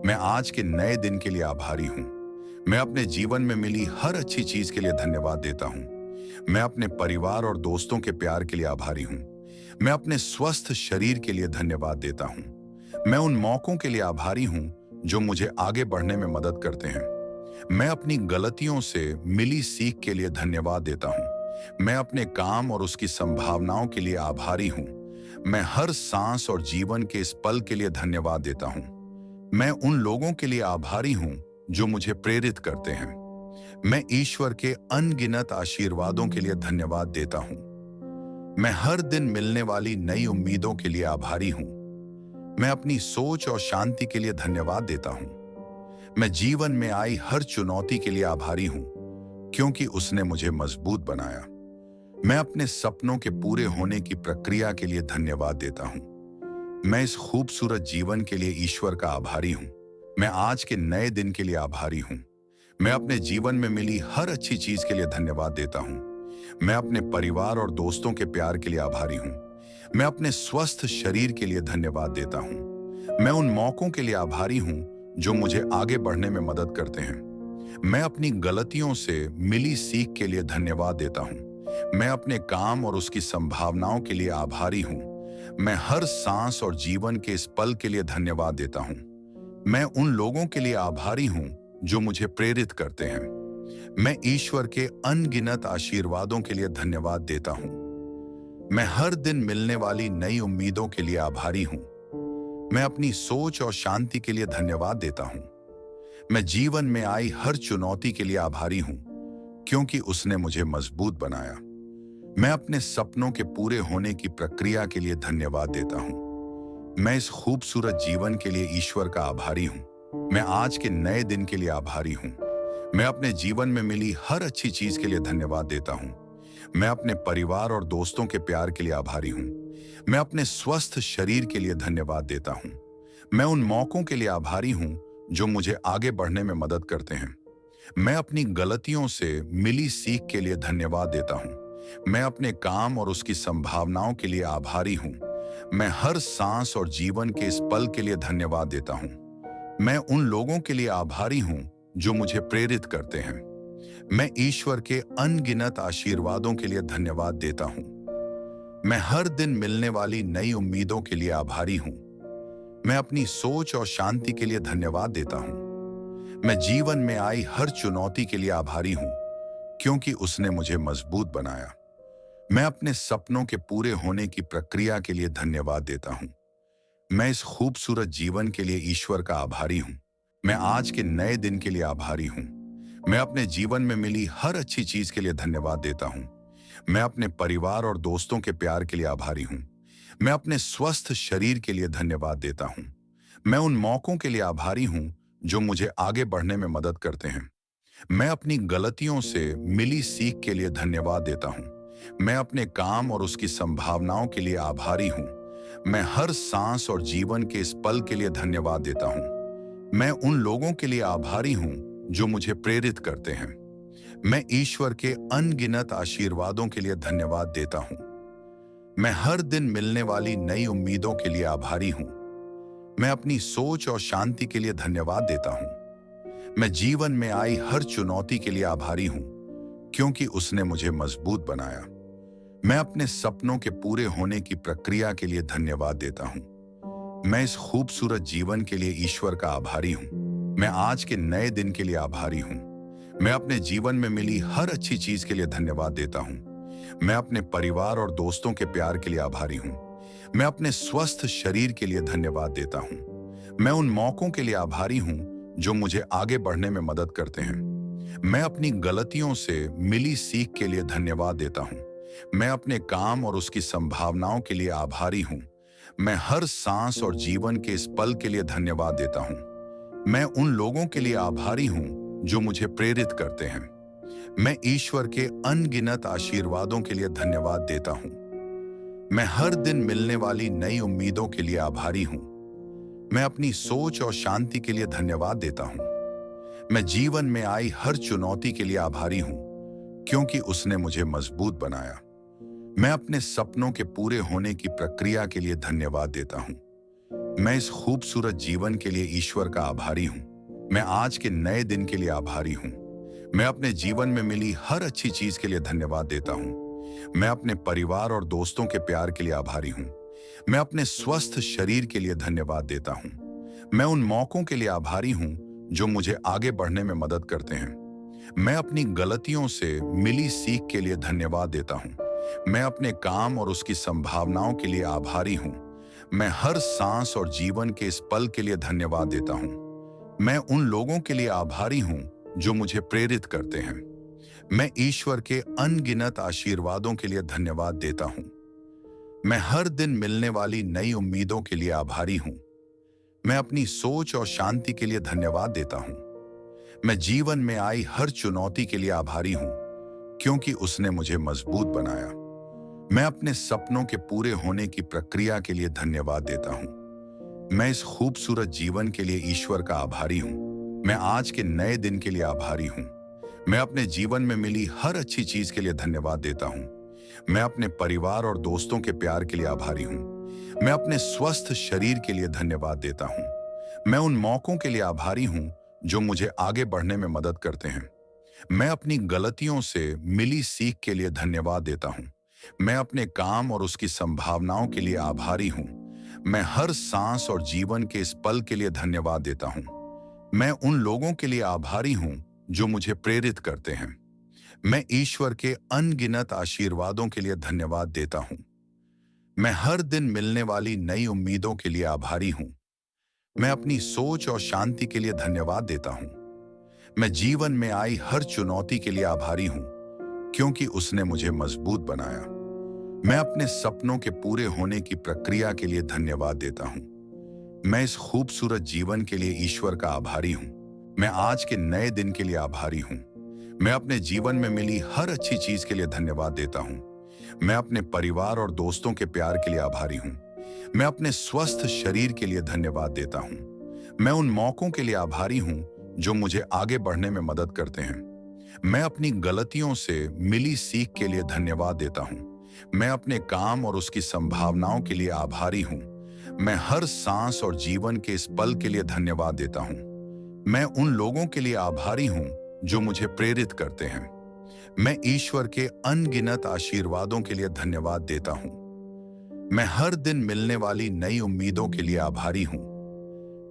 मैं आज के नए दिन के लिए आभारी हूँ। मैं अपने जीवन में मिली हर अच्छी चीज के लिए धन्यवाद देता हूँ। मैं अपने परिवार और दोस्तों के प्यार के लिए आभारी हूँ। मैं अपने स्वस्थ शरीर के लिए धन्यवाद देता हूँ। मैं उन मौकों के लिए आभारी हूँ जो मुझे आगे बढ़ने में मदद करते हैं। मैं अपनी गलतियों से मिली सीख के लिए धन्यवाद देता हूँ। मैं अपने काम और उसकी संभावनाओं के लिए आभारी हूँ। मैं हर सांस और जीवन के इस पल के लिए धन्यवाद देता हूँ। मैं उन लोगों के लिए आभारी हूं जो मुझे प्रेरित करते हैं। मैं ईश्वर के अनगिनत आशीर्वादों के लिए धन्यवाद देता हूं। मैं हर दिन मिलने वाली नई उम्मीदों के लिए आभारी हूं। मैं अपनी सोच और शांति के लिए धन्यवाद देता हूं। मैं जीवन में आई हर चुनौती के लिए आभारी हूं, क्योंकि उसने मुझे मजबूत बनाया। मैं अपने सपनों के पूरे होने की प्रक्रिया के लिए धन्यवाद देता हूं। मैं इस खूबसूरत जीवन के लिए ईश्वर का आभारी हूँ। मैं आज के नए दिन के लिए आभारी हूँ। मैं अपने जीवन में मिली हर अच्छी चीज के लिए धन्यवाद देता हूँ। मैं अपने परिवार और दोस्तों के प्यार के लिए आभारी हूँ। मैं अपने स्वस्थ शरीर के लिए धन्यवाद देता हूँ। मैं उन मौकों के लिए आभारी हूँ जो मुझे आगे बढ़ने में मदद करते हैं। मैं अपनी गलतियों से मिली सीख के लिए धन्यवाद देता हूँ। मैं अपने काम और उसकी संभावनाओं के लिए आभारी हूँ। मैं हर सांस और जीवन के इस पल के लिए धन्यवाद देता हूं। मैं उन लोगों के लिए आभारी हूं जो मुझे प्रेरित करते हैं। मैं ईश्वर के अनगिनत आशीर्वादों के लिए धन्यवाद देता हूं। मैं हर दिन मिलने वाली नई उम्मीदों के लिए आभारी हूं। मैं अपनी सोच और शांति के लिए धन्यवाद देता हूं। मैं जीवन में आई हर चुनौती के लिए आभारी हूं, क्योंकि उसने मुझे मजबूत बनाया। मैं अपने सपनों के पूरे होने की प्रक्रिया के लिए धन्यवाद देता हूँ। मैं इस खूबसूरत जीवन के लिए ईश्वर का आभारी हूँ। मैं आज के नए दिन के लिए आभारी हूँ। मैं अपने जीवन में मिली हर अच्छी चीज के लिए धन्यवाद देता हूँ। मैं अपने परिवार और दोस्तों के प्यार के लिए आभारी हूँ। मैं अपने स्वस्थ शरीर के लिए धन्यवाद देता हूँ। मैं उन मौकों के लिए आभारी हूँ जो मुझे आगे बढ़ने में मदद करते हैं। मैं अपनी गलतियों से मिली सीख के लिए धन्यवाद देता हूँ। मैं अपने काम और उसकी संभावनाओं के लिए आभारी हूं। मैं हर सांस और जीवन के इस पल के लिए धन्यवाद देता हूं। मैं उन लोगों के लिए आभारी हूं जो मुझे प्रेरित करते हैं। मैं ईश्वर के अनगिनत आशीर्वादों के लिए धन्यवाद देता हूं। मैं हर दिन मिलने वाली नई उम्मीदों के लिए आभारी हूं। मैं अपनी सोच और शांति के लिए धन्यवाद देता हूं। मैं जीवन में आई हर चुनौती के लिए आभारी हूं, क्योंकि उसने मुझे मजबूत बनाया। मैं अपने सपनों के पूरे होने की प्रक्रिया के लिए धन्यवाद देता हूँ। मैं इस खूबसूरत जीवन के लिए ईश्वर का आभारी हूँ। मैं आज के नए दिन के लिए आभारी हूँ। मैं अपने जीवन में मिली हर अच्छी चीज के लिए धन्यवाद देता हूँ। मैं अपने परिवार और दोस्तों के प्यार के लिए आभारी हूँ। मैं अपने स्वस्थ शरीर के लिए धन्यवाद देता हूँ। मैं उन मौकों के लिए आभारी हूँ जो मुझे आगे बढ़ने में मदद करते हैं। मैं अपनी गलतियों से मिली सीख के लिए धन्यवाद देता हूँ। मैं अपने काम और उसकी संभावनाओं के लिए आभारी हूँ। मैं हर सांस और जीवन के इस पल के लिए धन्यवाद देता हूँ। मैं उन लोगों के लिए आभारी हूँ जो मुझे प्रेरित करते हैं। मैं ईश्वर के अनगिनत आशीर्वादों के लिए धन्यवाद देता हूँ। मैं हर दिन मिलने वाली नई उम्मीदों के लिए आभारी हूँ। मैं अपनी सोच और शांति के लिए धन्यवाद देता हूँ। मैं जीवन में आई हर चुनौती के लिए आभारी हूँ, क्योंकि उसने मुझे मजबूत बनाया। मैं अपने सपनों के पूरे होने की प्रक्रिया के लिए धन्यवाद देता हूँ। मैं इस खूबसूरत जीवन के लिए ईश्वर का आभारी हूँ। मैं आज के नए दिन के लिए आभारी हूँ। मैं अपने जीवन में मिली हर अच्छी चीज के लिए धन्यवाद देता हूँ। मैं अपने परिवार और दोस्तों के प्यार के लिए आभारी हूँ। मैं अपने स्वस्थ शरीर के लिए धन्यवाद देता हूँ। मैं उन मौकों के लिए आभारी हूँ जो मुझे आगे बढ़ने में मदद करते हैं। मैं अपनी गलतियों से मिली सीख के लिए धन्यवाद देता हूँ। मैं अपने काम और उसकी संभावनाओं के लिए आभारी हूँ। मैं हर सांस और जीवन के इस पल के लिए धन्यवाद देता हूँ। मैं उन लोगों के लिए आभारी हूँ जो मुझे प्रेरित करते हैं। मैं ईश्वर के अनगिनत आशीर्वादों के लिए धन्यवाद देता हूँ। मैं हर दिन मिलने वाली नई उम्मीदों के लिए आभारी हूँ। मैं अपनी सोच और शांति के लिए धन्यवाद देता हूँ। मैं जीवन में आई हर चुनौती के लिए आभारी हूँ, क्योंकि उसने मुझे मजबूत बनाया। मैं अपने सपनों के पूरे होने की प्रक्रिया के लिए धन्यवाद देता हूँ। मैं इस खूबसूरत जीवन के लिए ईश्वर का आभारी हूँ। मैं आज के नए दिन के लिए आभारी हूँ। मैं अपने जीवन में मिली हर अच्छी चीज के लिए धन्यवाद देता हूँ। मैं अपने परिवार और दोस्तों के प्यार के लिए आभारी हूँ। मैं अपने स्वस्थ शरीर के लिए धन्यवाद देता हूँ। मैं उन मौकों के लिए आभारी हूँ जो मुझे आगे बढ़ने में मदद करते हैं। मैं अपनी गलतियों से मिली सीख के लिए धन्यवाद देता हूँ। मैं अपने काम और उसकी संभावनाओं के लिए आभारी हूँ। मैं हर सांस और जीवन के इस पल के लिए धन्यवाद देता हूँ। मैं उन लोगों के लिए आभारी हूँ जो मुझे प्रेरित करते हैं। मैं ईश्वर के अनगिनत आशीर्वादों के लिए धन्यवाद देता हूँ। मैं हर दिन मिलने वाली नई उम्मीदों के लिए आभारी हूँ। मैं अपनी सोच और शांति के लिए धन्यवाद देता हूँ। मैं जीवन में आई हर चुनौती के लिए आभारी हूँ, क्योंकि उसने मुझे मजबूत बनाया। मैं अपने सपनों के पूरे होने की प्रक्रिया के लिए धन्यवाद देता हूँ। मैं इस खूबसूरत जीवन के लिए ईश्वर का आभारी हूँ। मैं आज के नए दिन के लिए आभारी हूँ। मैं अपने जीवन में मिली हर अच्छी चीज के लिए धन्यवाद देता हूँ। मैं अपने परिवार और दोस्तों के प्यार के लिए आभारी हूँ। मैं अपने स्वस्थ शरीर के लिए धन्यवाद देता हूँ। मैं उन मौकों के लिए आभारी हूँ जो मुझे आगे बढ़ने में मदद करते हैं। मैं अपनी गलतियों से मिली सीख के लिए धन्यवाद देता हूँ। मैं अपने काम और उसकी संभावनाओं के लिए आभारी हूँ। मैं हर सांस और जीवन के इस पल के लिए धन्यवाद देता हूँ। मैं उन लोगों के लिए आभारी हूँ जो मुझे प्रेरित करते हैं। मैं ईश्वर के अनगिनत आशीर्वादों के लिए धन्यवाद देता हूँ। मैं हर दिन मिलने वाली नई उम्मीदों के लिए आभारी हूँ। मैं अपनी सोच और शांति के लिए धन्यवाद देता हूँ। मैं जीवन में आई हर चुनौती के लिए आभारी हूँ, क्योंकि उसने मुझे मजबूत बनाया। मैं अपने सपनों के पूरे होने की प्रक्रिया के लिए धन्यवाद देता हूँ। मैं इस खूबसूरत जीवन के लिए ईश्वर का आभारी हूँ। मैं आज के नए दिन के लिए आभारी हूँ। मैं अपने जीवन में मिली हर अच्छी चीज के लिए धन्यवाद देता हूँ। मैं अपने परिवार और दोस्तों के प्यार के लिए आभारी हूँ। मैं अपने स्वस्थ शरीर के लिए धन्यवाद देता हूँ। मैं उन मौकों के लिए आभारी हूँ जो मुझे आगे बढ़ने में मदद करते हैं। मैं अपनी गलतियों से मिली सीख के लिए धन्यवाद देता हूँ। मैं अपने काम और उसकी संभावनाओं के लिए आभारी हूँ। मैं हर सांस और जीवन के इस पल के लिए धन्यवाद देता हूँ। मैं उन लोगों के लिए आभारी हूँ जो मुझे प्रेरित करते हैं। मैं ईश्वर के अनगिनत आशीर्वादों के लिए धन्यवाद देता हूँ। मैं हर दिन मिलने वाली नई उम्मीदों के लिए आभारी हूँ।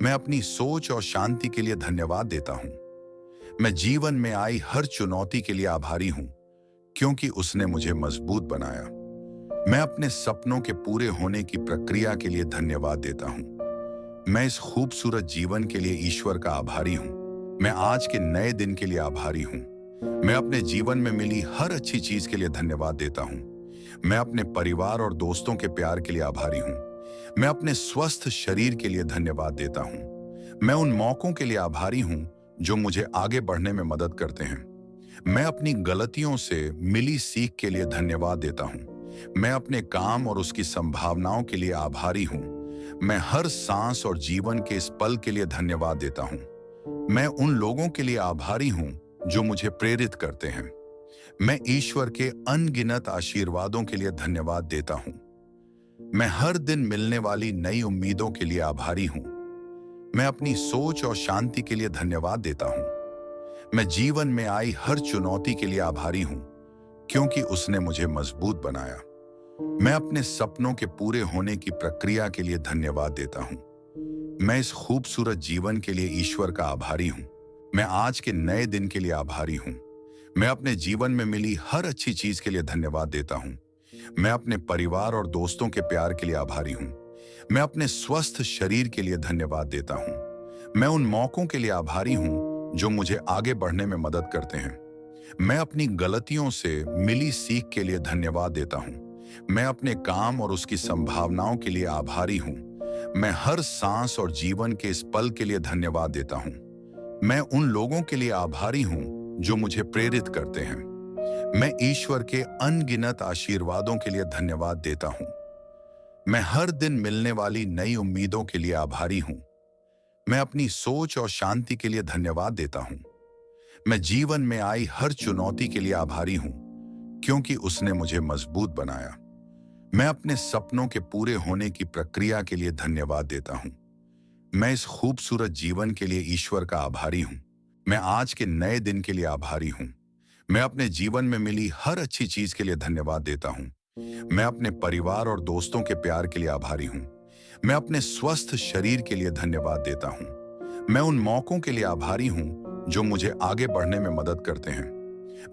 मैं अपनी सोच और शांति के लिए धन्यवाद देता हूँ। मैं जीवन में आई हर चुनौती के लिए आभारी हूँ, क्योंकि उसने मुझे मजबूत बनाया। मैं अपने सपनों के पूरे होने की प्रक्रिया के लिए धन्यवाद देता हूँ। मैं इस खूबसूरत जीवन के लिए ईश्वर का आभारी हूँ। मैं आज के नए दिन के लिए आभारी हूँ। मैं अपने जीवन में मिली हर अच्छी चीज के लिए धन्यवाद देता हूँ। मैं अपने परिवार और दोस्तों के प्यार के लिए आभारी हूँ। मैं अपने स्वस्थ शरीर के लिए धन्यवाद देता हूँ। मैं उन मौकों के लिए आभारी हूँ जो मुझे आगे बढ़ने में मदद करते हैं। मैं अपनी गलतियों से मिली सीख के लिए धन्यवाद देता हूँ। मैं अपने काम और उसकी संभावनाओं के लिए आभारी हूँ। मैं हर सांस और जीवन के इस पल के लिए धन्यवाद देता हूँ। मैं उन लोगों के लिए आभारी हूँ जो मुझे प्रेरित करते हैं। मैं ईश्वर के अनगिनत आशीर्वादों के लिए धन्यवाद देता हूँ। मैं हर दिन मिलने वाली नई उम्मीदों के लिए आभारी हूँ। मैं अपनी सोच और शांति के लिए धन्यवाद देता हूँ। मैं जीवन में आई हर चुनौती के लिए आभारी हूँ, क्योंकि उसने मुझे मजबूत बनाया। मैं अपने सपनों के पूरे होने की प्रक्रिया के लिए धन्यवाद देता हूँ। मैं इस खूबसूरत जीवन के लिए ईश्वर का आभारी हूँ। मैं आज के नए दिन के लिए आभारी हूँ। मैं अपने जीवन में मिली हर अच्छी चीज के लिए धन्यवाद देता हूँ। मैं अपने परिवार और दोस्तों के प्यार के लिए आभारी हूँ। मैं अपने स्वस्थ शरीर के लिए धन्यवाद देता हूँ। मैं उन मौकों के लिए आभारी हूँ जो मुझे आगे बढ़ने में मदद करते हैं। मैं अपनी गलतियों से मिली सीख के लिए धन्यवाद देता हूँ। मैं अपने काम और उसकी संभावनाओं के लिए आभारी हूँ। मैं हर सांस और जीवन के इस पल के लिए धन्यवाद देता हूँ। मैं उन लोगों के लिए आभारी हूँ जो मुझे प्रेरित करते हैं। मैं ईश्वर के अनगिनत आशीर्वादों के लिए धन्यवाद देता हूँ। मैं हर दिन मिलने वाली नई उम्मीदों के लिए आभारी हूँ। मैं अपनी सोच और शांति के लिए धन्यवाद देता हूँ। मैं जीवन में आई हर चुनौती के लिए आभारी हूँ, क्योंकि उसने मुझे मजबूत बनाया। मैं अपने सपनों के पूरे होने की प्रक्रिया के लिए धन्यवाद देता हूँ। मैं इस खूबसूरत जीवन के लिए ईश्वर का आभारी हूँ। मैं आज के नए दिन के लिए आभारी हूँ। मैं अपने जीवन में मिली हर अच्छी चीज के लिए धन्यवाद देता हूँ। मैं अपने परिवार और दोस्तों के प्यार के लिए आभारी हूँ। मैं अपने स्वस्थ शरीर के लिए धन्यवाद देता हूँ। मैं उन मौकों के लिए आभारी हूँ जो मुझे आगे बढ़ने में मदद करते हैं।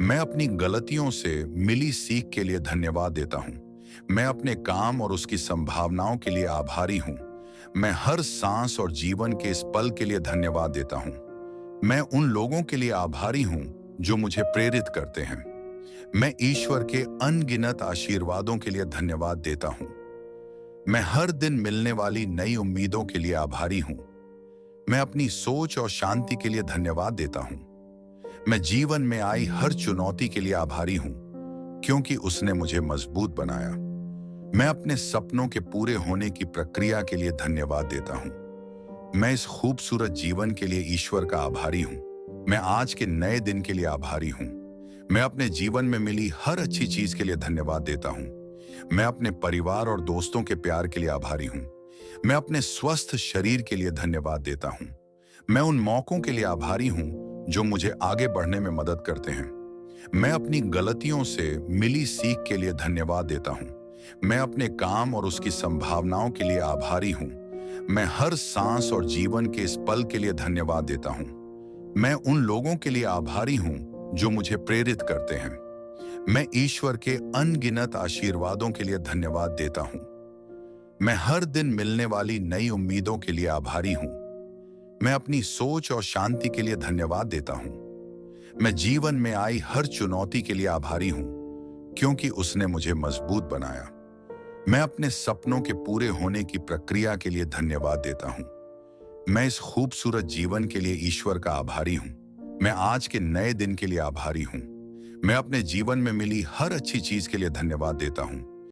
मैं अपनी गलतियों से मिली सीख के लिए धन्यवाद देता हूँ। मैं अपने काम और उसकी संभावनाओं के लिए आभारी हूँ। मैं हर सांस और जीवन के इस पल के लिए धन्यवाद देता हूँ। मैं उन लोगों के लिए आभारी हूँ जो मुझे प्रेरित करते हैं। मैं ईश्वर के अनगिनत आशीर्वादों के लिए धन्यवाद देता हूँ। मैं हर दिन मिलने वाली नई उम्मीदों के लिए आभारी हूँ। मैं अपनी सोच और शांति के लिए धन्यवाद देता हूँ। मैं जीवन में आई हर चुनौती के लिए आभारी हूँ, क्योंकि उसने मुझे मजबूत बनाया। मैं अपने सपनों के पूरे होने की प्रक्रिया के लिए धन्यवाद देता हूँ। मैं इस खूबसूरत जीवन के लिए ईश्वर का आभारी हूँ। मैं आज के नए दिन के लिए आभारी हूँ। मैं अपने जीवन में मिली हर अच्छी चीज के लिए धन्यवाद देता हूँ। मैं अपने परिवार और दोस्तों के प्यार के लिए आभारी हूँ। मैं अपने स्वस्थ शरीर के लिए धन्यवाद देता हूँ। मैं उन मौकों के लिए आभारी हूँ जो मुझे आगे बढ़ने में मदद करते हैं। मैं अपनी गलतियों से मिली सीख के लिए धन्यवाद देता हूँ। मैं अपने काम और उसकी संभावनाओं के लिए आभारी हूँ। मैं हर सांस और जीवन के इस पल के लिए धन्यवाद देता हूँ। मैं उन लोगों के लिए आभारी हूँ जो मुझे प्रेरित करते हैं। मैं ईश्वर के अनगिनत आशीर्वादों के लिए धन्यवाद देता हूँ। मैं हर दिन मिलने वाली नई उम्मीदों के लिए आभारी हूँ। मैं अपनी सोच और शांति के लिए धन्यवाद देता हूँ। मैं जीवन में आई हर चुनौती के लिए आभारी हूँ, क्योंकि उसने मुझे मजबूत बनाया। मैं अपने सपनों के पूरे होने की प्रक्रिया के लिए धन्यवाद देता हूँ। मैं इस खूबसूरत जीवन के लिए ईश्वर का आभारी हूँ। मैं आज के नए दिन के लिए आभारी हूँ। मैं अपने जीवन में मिली हर अच्छी चीज के लिए धन्यवाद देता हूँ।